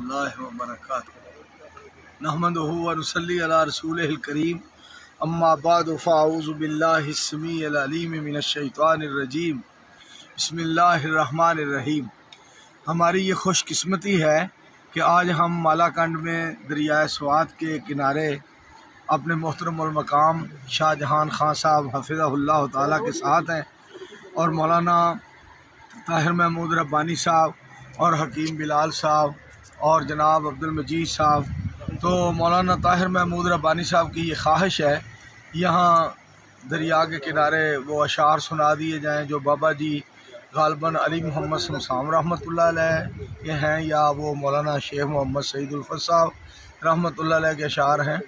اللہ وبرکاتہ نحمدہ ونصلی علی رسولہ الکریم اما بعد فاعوذ باللہ السمیع العلیم من الشیطان الرجیم بسم اللہ الرحمن الرحیم۔ ہماری یہ خوش قسمتی ہے کہ آج ہم مالاکنڈ میں دریائے سوات کے کنارے اپنے محترم المقام شاہ جہان خان صاحب حفظہ اللہ تعالیٰ کے ساتھ ہیں، اور مولانا طاہر محمود ربانی صاحب اور حکیم بلال صاحب اور جناب عبد المجید صاحب۔ تو مولانا طاہر محمود ربانی صاحب کی یہ خواہش ہے یہاں دریا کے کنارے وہ اشعار سنا دیے جائیں جو بابا جی غالباً علی محمد شمسام رحمۃ اللہ علیہ کے ہیں، یا وہ مولانا شیخ محمد سعید الفت صاحب رحمۃ اللہ علیہ کے اشعار ہیں۔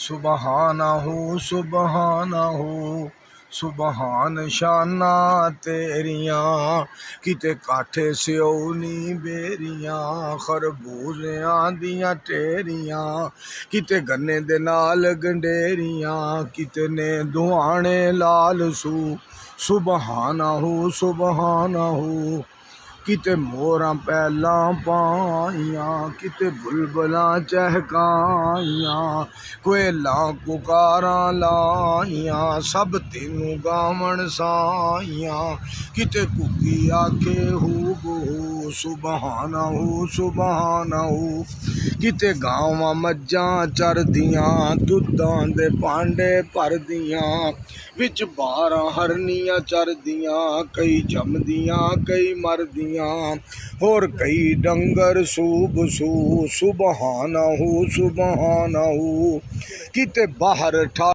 سبحانہ سبحانہ سبحان شانہ تیریاں، کتے کاٹھے سیونی بیریاں، خربوزیاں دیاں ٹیریاں، کتے گنے دے نال گنڈیریاں، کتنے دعانے لال سو سبحانہ سبحانہ، کتے موراں پہلاں پائیاں، کتے بلبلاں چہکائیاں، کوئلاں پکاراں لائیاں، سب تینوں گاون سائیاں، کتے ککی آکھے ہو بہو سبحانہ سبحانہ، کتے گاواں مجھاں چر دیاں، دودھاں دے پانڈے پر دیاں، وچ 12 ہرنیاں چر دیاں، کئی جم دیاں کئی مر دیاں، اور کئی ڈنگر سوب سو سبحانہ سبحانہ، کتے باہر ٹھا